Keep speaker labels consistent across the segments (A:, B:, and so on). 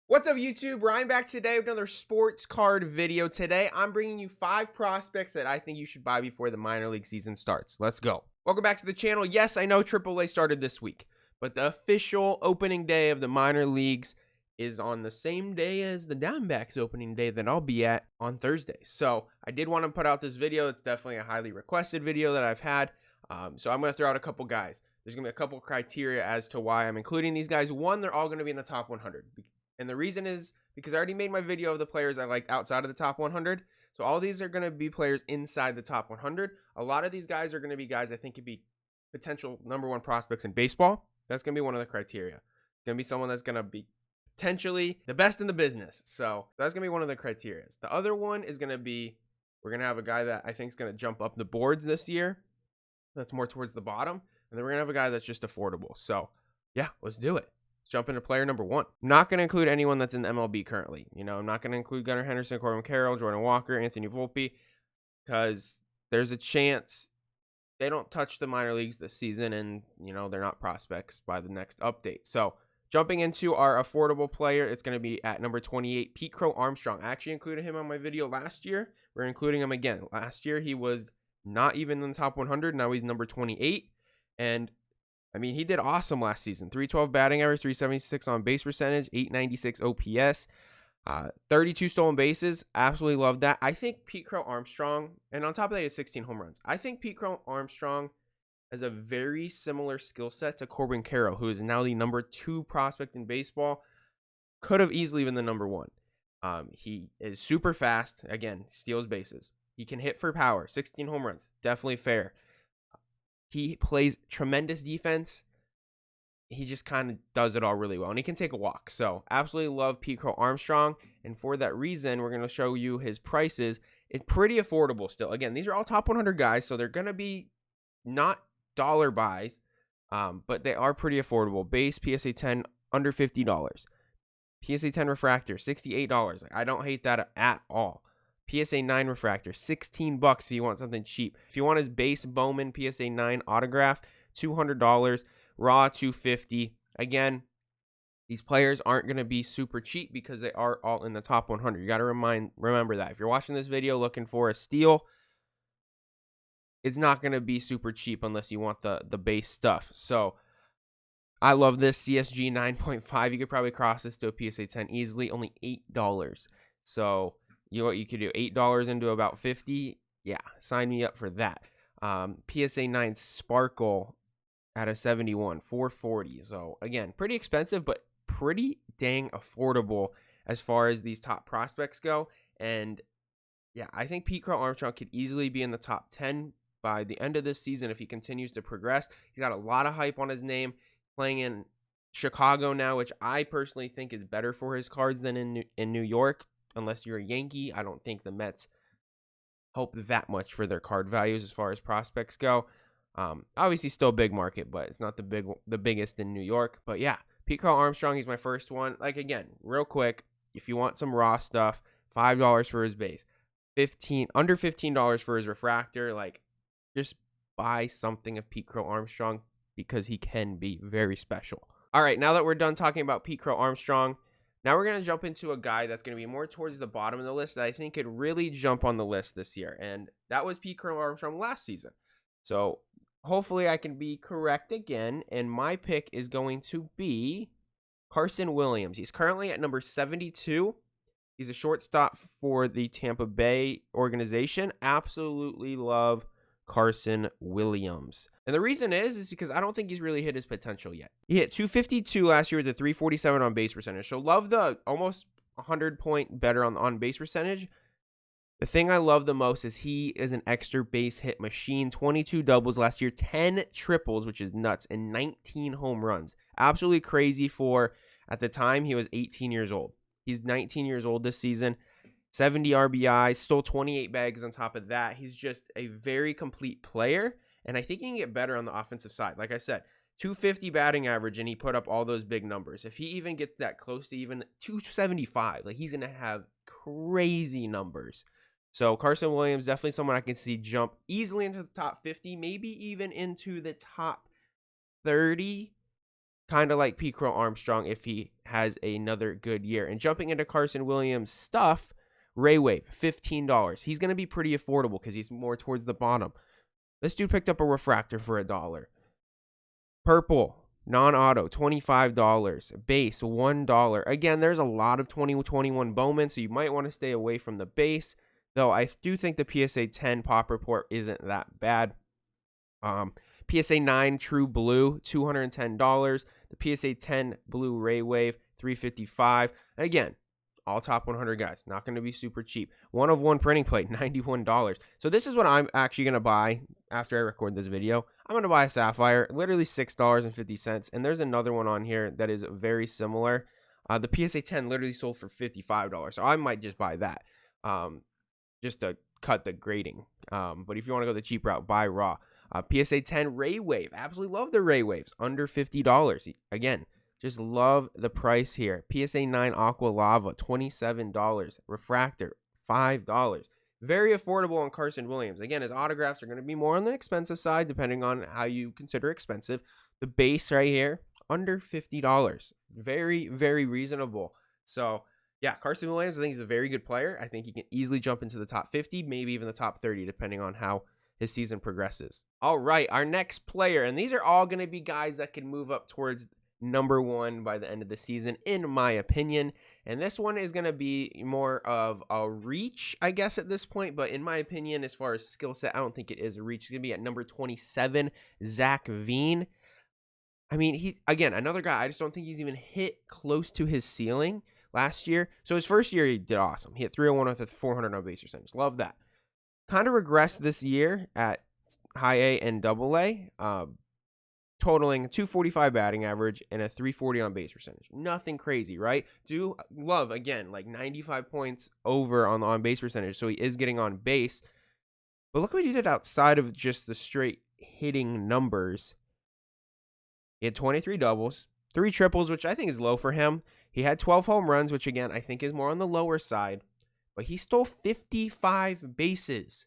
A: What's up, YouTube? Ryan back today with another sports card video. Today, I'm bringing you 5 prospects that I think you should buy before the minor league season starts. Let's go. Welcome back to the channel. Yes, I know AAA started this week, but the official opening day of the minor leagues is on the same day as the Diamondbacks opening day that I'll be at on Thursday. So I did want to put out this video. It's definitely a highly requested video that I've had. So I'm going to throw out a couple guys. There's going to be a couple criteria as to why I'm including these guys. One, they're all going to be in the top 100. And the reason is because I already made my video of the players I liked outside of the top 100. So all these are going to be players inside the top 100. A lot of these guys are going to be guys I think could be potential #1 prospects in baseball. That's going to be one of the criteria. Going to be someone that's going to be potentially the best in the business. So that's going to be one of the criteria. The other one is going to be, we're going to have a guy that I think is going to jump up the boards this year. That's more towards the bottom. And then we're going to have a guy that's just affordable. So yeah, let's do it. Jump into player number 1. I'm not going to include anyone that's in the MLB currently. I'm not going to include Gunnar Henderson, Corbin Carroll, Jordan Walker, Anthony Volpe, because there's a chance they don't touch the minor leagues this season, and they're not prospects by the next update. So jumping into our affordable player, it's going to be at number 28, Pete Crow Armstrong. I actually included him on my video last year. We're including him again. Last year he was not even in the top 100. Now he's number 28, and he did awesome last season. 312 batting average, 376 on base percentage, 896 OPS, 32 stolen bases. Absolutely love that. I think Pete Crow Armstrong, and on top of that, he had 16 home runs. I think Pete Crow Armstrong has a very similar skill set to Corbin Carroll, who is now the #2 prospect in baseball. Could have easily been the #1. He is super fast. Again, steals bases. He can hit for power. 16 home runs. Definitely fair. He plays tremendous defense. He just kind of does it all really well. And he can take a walk. So absolutely love Pete Crow Armstrong. And for that reason, we're going to show you his prices. It's pretty affordable still. Again, these are all top 100 guys. So they're going to be not dollar buys. But they are pretty affordable. Base PSA 10 under $50. PSA 10 refractor $68. I don't hate that at all. PSA 9 refractor, $16 if you want something cheap. If you want his base Bowman PSA 9 autograph, $200. Raw, $250. Again, these players aren't going to be super cheap because they are all in the top 100. You got to remember that. If you're watching this video looking for a steal, it's not going to be super cheap unless you want the base stuff. So I love this CSG 9.5. You could probably cross this to a PSA 10 easily, only $8. So what you could do, $8 into about 50. Yeah, sign me up for that. PSA 9 Sparkle at a 71, $440. So again, pretty expensive, but pretty dang affordable as far as these top prospects go. And yeah, I think Pete Crow Armstrong could easily be in the top 10 by the end of this season if he continues to progress. He's got a lot of hype on his name, playing in Chicago now, which I personally think is better for his cards than in New York. Unless you're a Yankee, I don't think the Mets hope that much for their card values as far as prospects go. Obviously, still a big market, but it's not the biggest in New York. But yeah, Pete Crow Armstrong, he's my first one. Like, again, real quick, if you want some raw stuff, $5 for his base, under $15 for his refractor. Like, just buy something of Pete Crow Armstrong because he can be very special. All right, now that we're done talking about Pete Crow Armstrong, now we're going to jump into a guy that's going to be more towards the bottom of the list that I think could really jump on the list this year. And that was Pete Crow Armstrong last season. So hopefully I can be correct again. And my pick is going to be Carson Williams. He's currently at number 72. He's a shortstop for the Tampa Bay organization. Absolutely love Carson Williams. And the reason is because I don't think he's really hit his potential yet. He hit 252 last year with a 347 on base percentage. So love the almost 100-point better on base percentage. The thing I love the most is he is an extra base hit machine. 22 doubles last year, 10 triples, which is nuts, and 19 home runs. Absolutely crazy for, at the time, he was 18 years old. He's 19 years old this season. 70 RBIs, stole 28 bags on top of that. He's just a very complete player, and I think he can get better on the offensive side. Like I said, 250 batting average, and he put up all those big numbers. If he even gets that close to even 275, like, he's going to have crazy numbers. So Carson Williams, definitely someone I can see jump easily into the top 50, maybe even into the top 30 kind of like P. Armstrong if he has another good year. And jumping into Carson Williams stuff, Ray Wave, $15. He's going to be pretty affordable because he's more towards the bottom. This dude picked up a refractor for $1. Purple, non-auto, $25. Base, $1. Again, there's a lot of 2021 Bowman, so you might want to stay away from the base. Though I do think the PSA 10 pop report isn't that bad. PSA 9 True Blue, $210. The PSA 10 Blue Ray Wave, $355. Again, all top 100 guys, not going to be super cheap. 1 of 1 printing plate, $91. So this is what I'm actually going to buy after I record this video. I'm going to buy a Sapphire, literally $6.50. And there's another one on here that is very similar. The PSA 10 literally sold for $55. So I might just buy that just to cut the grading. But if you want to go the cheap route, buy raw. PSA 10 Ray Wave. Absolutely love the Ray Waves. Under $50. Again, just love the price here. PSA 9 Aqua Lava, $27. Refractor, $5. Very affordable on Carson Williams. Again, his autographs are going to be more on the expensive side, depending on how you consider expensive. The base right here, under $50. Very, very reasonable. So, yeah, Carson Williams, I think he's a very good player. I think he can easily jump into the top 50, maybe even the top 30, depending on how his season progresses. All right, our next player, and these are all going to be guys that can move up towards number 1 by the end of the season, in my opinion. And this one is going to be more of a reach, I guess, at this point. But in my opinion, as far as skill set, I don't think it is a reach. It's going to be at number 27, Zach Veen. I mean, he's, again, another guy. I just don't think he's even hit close to his ceiling last year. So his first year, he did awesome. He hit 301 with a 400 on base percentage. Love that. Kind of regressed this year at high A and double A, totaling 245 batting average and a 340 on base percentage. Nothing crazy, right? Do love, again, like 95 points over on the on base percentage, so he is getting on base. But look what he did outside of just the straight hitting numbers. He had 23 doubles, 3 triples, which I think is low for him. He had 12 home runs, which again, I think is more on the lower side. But he stole 55 bases,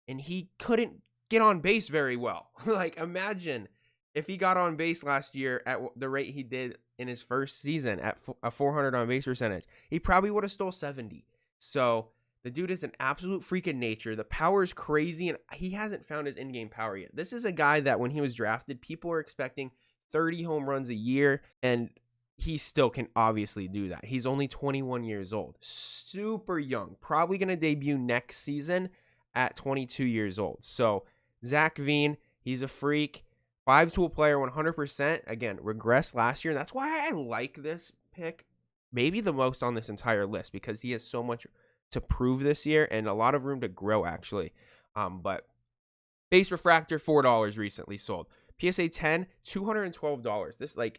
A: and he couldn't get on base very well. Like, imagine if he got on base last year at the rate he did in his first season at a 400 on base percentage. He probably would have stole 70. So the dude is an absolute freak in nature. The power is crazy, and he hasn't found his in-game power yet. This is a guy that when he was drafted, people were expecting 30 home runs a year, and he still can obviously do that. He's only 21 years old. Super young. Probably going to debut next season at 22 years old. So Zach Veen, he's a freak. 5-tool player, 100%. Again, regressed last year. And that's why I like this pick maybe the most on this entire list, because he has so much to prove this year and a lot of room to grow, actually. But base refractor, $4 recently sold. PSA 10, $212.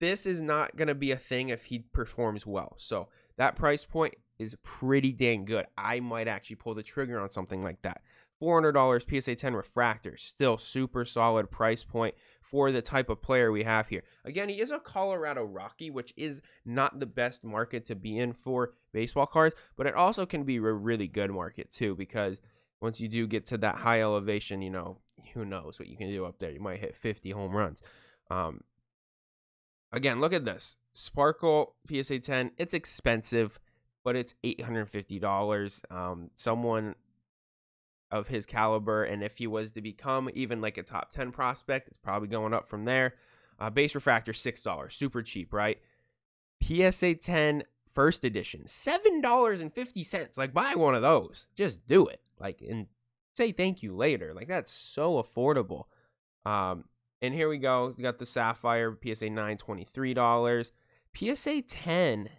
A: This is not going to be a thing if he performs well. So that price point is pretty dang good. I might actually pull the trigger on something like that. $400 PSA 10 refractor, still super solid price point for the type of player we have here. Again, he is a Colorado Rocky, which is not the best market to be in for baseball cards, but it also can be a really good market too, because once you do get to that high elevation, you know, who knows what you can do up there. You might hit 50 home runs. Again, look at this. Sparkle PSA 10. It's expensive, but it's $850. Someone of his caliber, and if he was to become even like a top 10 prospect, it's probably going up from there. Base refractor, $6. Super cheap, right? PSA 10 first edition, $7.50. Like, buy one of those. Just do it. Like, and say thank you later. Like, that's so affordable. And here we go. We got the Sapphire, PSA 9, $23. PSA 10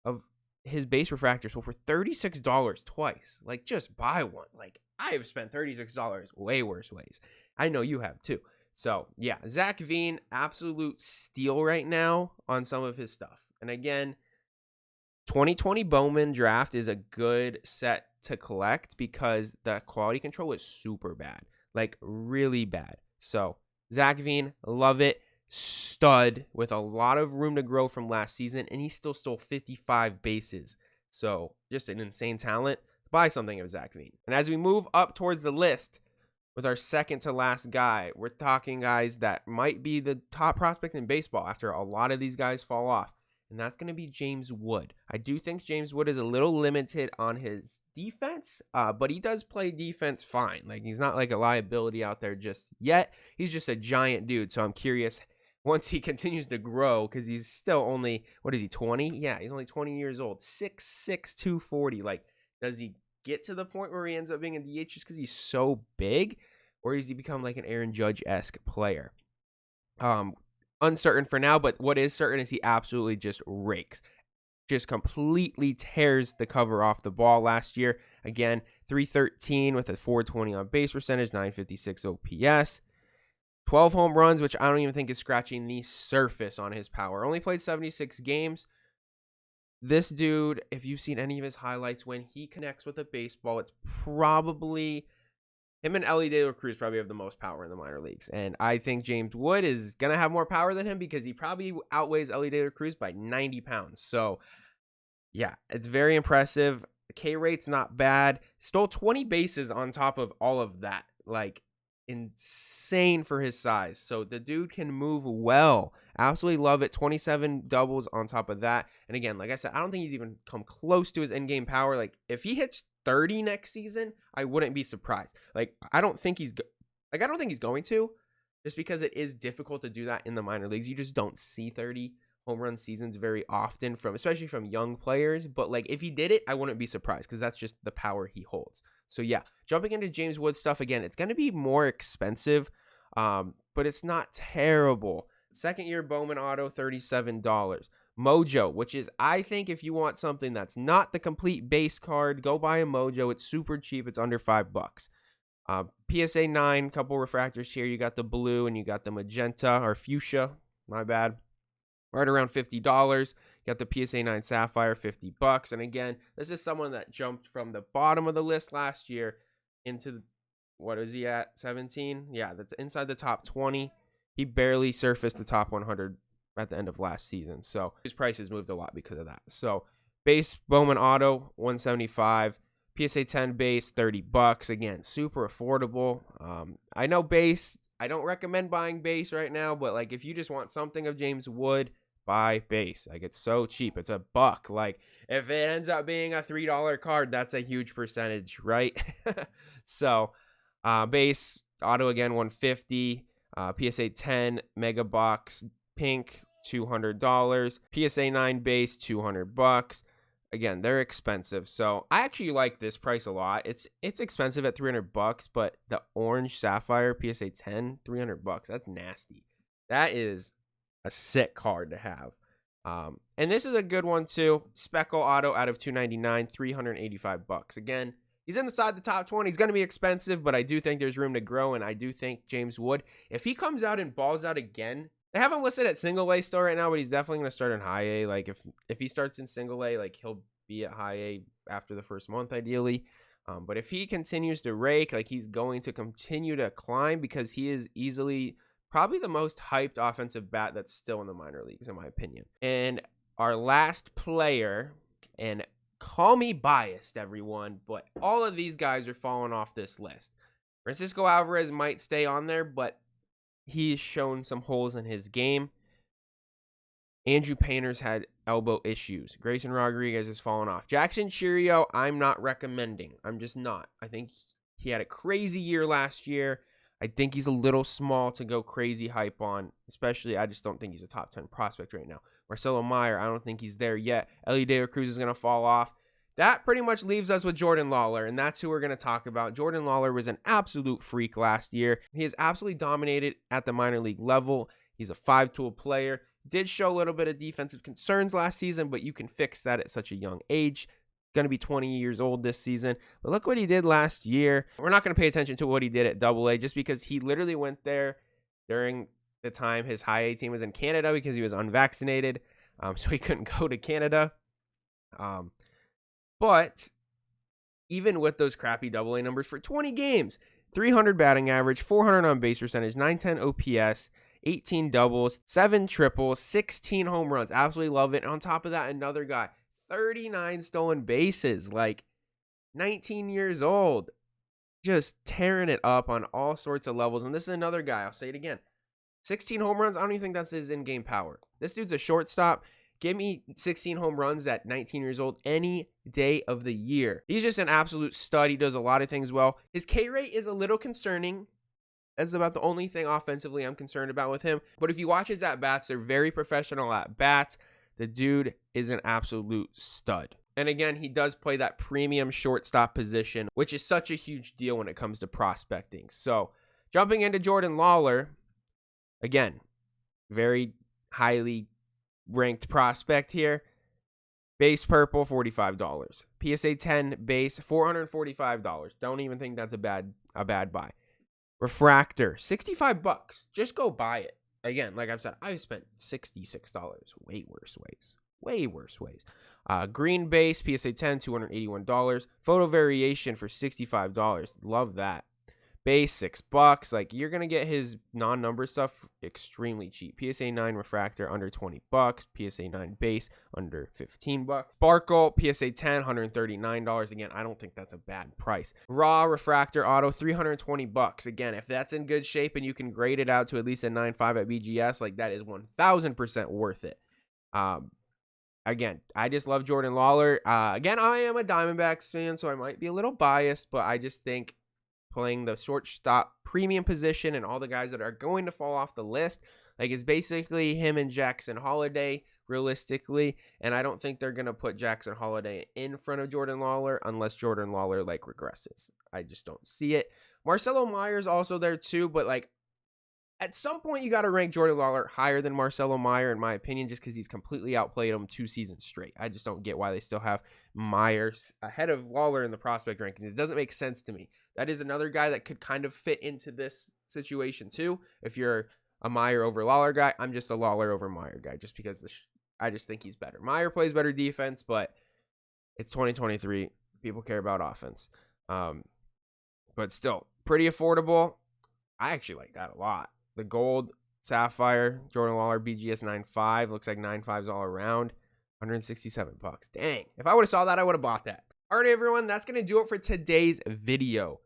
A: of his base refractor sold for $36 twice. Like, just buy one. Like, I have spent $36 way worse ways. I know you have too. So, yeah, Zach Veen, absolute steal right now on some of his stuff. And again, 2020 Bowman draft is a good set to collect because the quality control is super bad. Like, really bad. So, Zach Veen, love it. Stud with a lot of room to grow from last season, and he still stole 55 bases. So just an insane talent. Buy something of Zach Veen. And as we move up towards the list, with our second to last guy. We're talking guys that might be the top prospect in baseball after a lot of these guys fall off. And that's going to be James Wood. I do think James Wood is a little limited on his defense, but he does play defense fine. Like, he's not like a liability out there just yet. He's just a giant dude. So I'm curious once he continues to grow, because he's still only, what is he, 20? Yeah, he's only 20 years old. 6'6", 240. Like, does he get to the point where he ends up being a DH just because he's so big? Or does he become like an Aaron Judge-esque player? Uncertain for now, but what is certain is he absolutely just rakes. Just completely tears the cover off the ball last year. Again, 313 with a 420 on base percentage, 956 OPS. 12 home runs, which I don't even think is scratching the surface on his power. Only played 76 games. This dude, if you've seen any of his highlights, when he connects with a baseball, it's probably him and Elly De La Cruz probably have the most power in the minor leagues. And I think James Wood is going to have more power than him because he probably outweighs Elly De La Cruz by 90 pounds. So, yeah, it's very impressive. The K rate's not bad. Stole 20 bases on top of all of that. Like, insane for his size. So the dude can move well. Absolutely love it. 27 doubles on top of that. And again, like I said, I don't think he's even come close to his end game power. Like, if he hits 30 next season, I wouldn't be surprised. Like, I don't think he's going to, just because it is difficult to do that in the minor leagues. You just don't see 30 home run seasons very often, especially from young players. But like, if he did it, I wouldn't be surprised because that's just the power he holds. So yeah, jumping into James Wood stuff again, it's going to be more expensive, but it's not terrible. Second year Bowman auto, $37. Mojo, which is, I think, if you want something that's not the complete base card, go buy a Mojo. It's super cheap. It's under $5. PSA 9, couple refractors here. You got the blue and you got the magenta or fuchsia. My bad. Right around $50. You got the PSA 9 Sapphire, $50. And again, this is someone that jumped from the bottom of the list last year into, what is he at, 17? Yeah, that's inside the top 20. He barely surfaced the top 100 at the end of last season. So his price has moved a lot because of that. So base Bowman auto, $175. PSA 10 base, $30. Again, super affordable. I know base, I don't recommend buying base right now, but like, if you just want something of James Wood, buy base. Like, it's so cheap. It's $1. Like, if it ends up being a $3 card, that's a huge percentage, right? So base auto again, $150. PSA 10 mega box pink, $200. PSA 9 base, $200. Again, they're expensive. So I actually like this price a lot. It's expensive at $300, but the orange sapphire PSA 10, $300. That's nasty. That is a sick card to have. And this is a good one too. Speckle auto out of $299, $385. Again, he's inside the top 20. He's going to be expensive, but I do think there's room to grow. And I do think James Wood, if he comes out and balls out again, they have him listed at single A still right now, but he's definitely going to start in high A. Like, if he starts in single A, like, he'll be at high A after the first month, ideally. But if he continues to rake, like, he's going to continue to climb because he is easily probably the most hyped offensive bat that's still in the minor leagues, in my opinion. And our last player, and call me biased, everyone, but all of these guys are falling off this list. Francisco Alvarez might stay on there, but he's shown some holes in his game. Andrew Painter's had elbow issues. Grayson Rodriguez has fallen off. Jackson Chourio, I'm not recommending. I'm just not. I think he had a crazy year last year. I think he's a little small to go crazy hype on. Especially, I just don't think he's a top 10 prospect right now. Marcelo Meyer, I don't think he's there yet. Elly De La Cruz is going to fall off. That pretty much leaves us with Jordan Lawler, and that's who we're going to talk about. Jordan Lawler was an absolute freak last year. He has absolutely dominated at the minor league level. He's a 5-tool player. Did show a little bit of defensive concerns last season, but you can fix that at such a young age. Going to be 20 years old this season. But look what he did last year. We're not going to pay attention to what he did at AA just because he literally went there during the time his high A team was in Canada because he was unvaccinated. So he couldn't go to Canada. But even with those crappy AA numbers for 20 games, 300 batting average, 400 on base percentage, 910 OPS, 18 doubles, 7 triples, 16 home runs. Absolutely love it. And on top of that, another guy, 39 stolen bases, like 19 years old. just tearing it up on all sorts of levels. And this is another guy, I'll say it again, 16 home runs. I don't even think that's his in-game power. This dude's a shortstop. Give me 16 home runs at 19 years old any day of the year. He's just an absolute stud. He does a lot of things well. His K rate is a little concerning. That's about the only thing offensively I'm concerned about with him. But if you watch his at-bats, they're very professional at-bats. The dude is an absolute stud. And again, he does play that premium shortstop position, which is such a huge deal when it comes to prospecting. So jumping into Jordan Lawler, again, very highly ranked prospect here. Base purple, $45. PSA 10 base, $445. Don't even think that's a bad buy. Refractor, $65. Just go buy it. Again, like I've said, I spent $66. Way worse ways. Green base, PSA 10, $281. Photo variation for $65. Love that. Base, $6. Like, you're going to get his non-number stuff extremely cheap. PSA 9 refractor, under $20. PSA 9 base, under $15. Sparkle, PSA 10, $139. Again, I don't think that's a bad price. Raw refractor auto, $320. Again, if that's in good shape and you can grade it out to at least a 9.5 at BGS, like, that is 1,000% worth it. Again, I just love Jordan Lawler. Again, I am a Diamondbacks fan, so I might be a little biased, but I just think playing the shortstop premium position and all the guys that are going to fall off the list, like, it's basically him and Jackson Holiday realistically, and I don't think they're going to put Jackson Holiday in front of Jordan Lawler unless Jordan Lawler, like, regresses. I just don't see it. Marcelo Meyer's also there too, but, like, at some point you got to rank Jordan Lawler higher than Marcelo Meyer, in my opinion, just because he's completely outplayed him 2 seasons straight. I just don't get why they still have Myers ahead of Lawler in the prospect rankings. It doesn't make sense to me. That is another guy that could kind of fit into this situation too. If you're a Meyer over Lawler guy, I'm just a Lawler over Meyer guy, just because I just think he's better. Meyer plays better defense, but it's 2023. People care about offense. But still, pretty affordable. I actually like that a lot. The gold sapphire Jordan Lawler BGS 9.5 looks like 9.5s all around. $167. Dang. If I would have saw that, I would have bought that. All right, everyone. That's going to do it for today's video.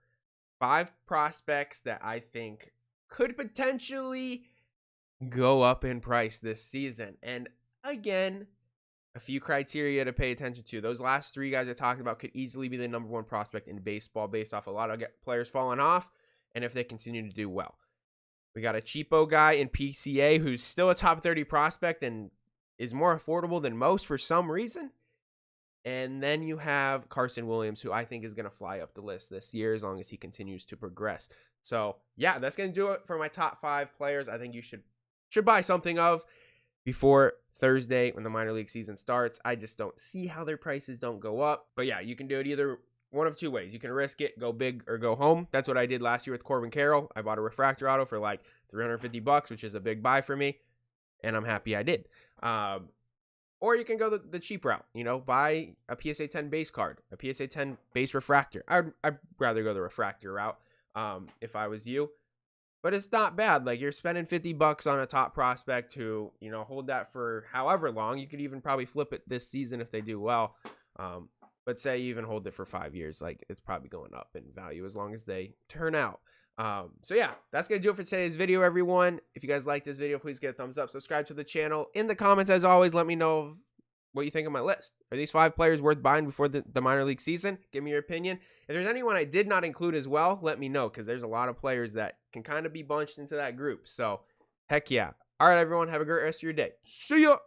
A: 5 prospects that I think could potentially go up in price this season. And again, a few criteria to pay attention to. Those last 3 guys I talked about could easily be the #1 prospect in baseball based off a lot of players falling off and if they continue to do well. We got a cheapo guy in PCA who's still a top 30 prospect and is more affordable than most for some reason. And then you have Carson Williams, who I think is going to fly up the list this year as long as he continues to progress. So, yeah, that's going to do it for my top 5 players I think you should buy something of before Thursday when the minor league season starts. I just don't see how their prices don't go up. But, yeah, you can do it either one of 2 ways. You can risk it, go big or go home. That's what I did last year with Corbin Carroll. I bought a refractor auto for like $350, which is a big buy for me, and I'm happy I did. Or you can go the cheap route, buy a PSA 10 base card, a PSA 10 base refractor. I'd rather go the refractor route if I was you. But it's not bad. Like, you're spending $50 on a top prospect who, hold that for however long. You could even probably flip it this season if they do well. But say you even hold it for 5 years, like, it's probably going up in value as long as they turn out. So yeah, that's going to do it for today's video, everyone. If you guys like this video, please get a thumbs up, subscribe to the channel. In the comments, as always, let me know what you think of my list. Are these 5 players worth buying before the minor league season? Give me your opinion. If there's anyone I did not include as well, let me know, because there's a lot of players that can kind of be bunched into that group. So heck yeah. All right, everyone, have a great rest of your day. See ya.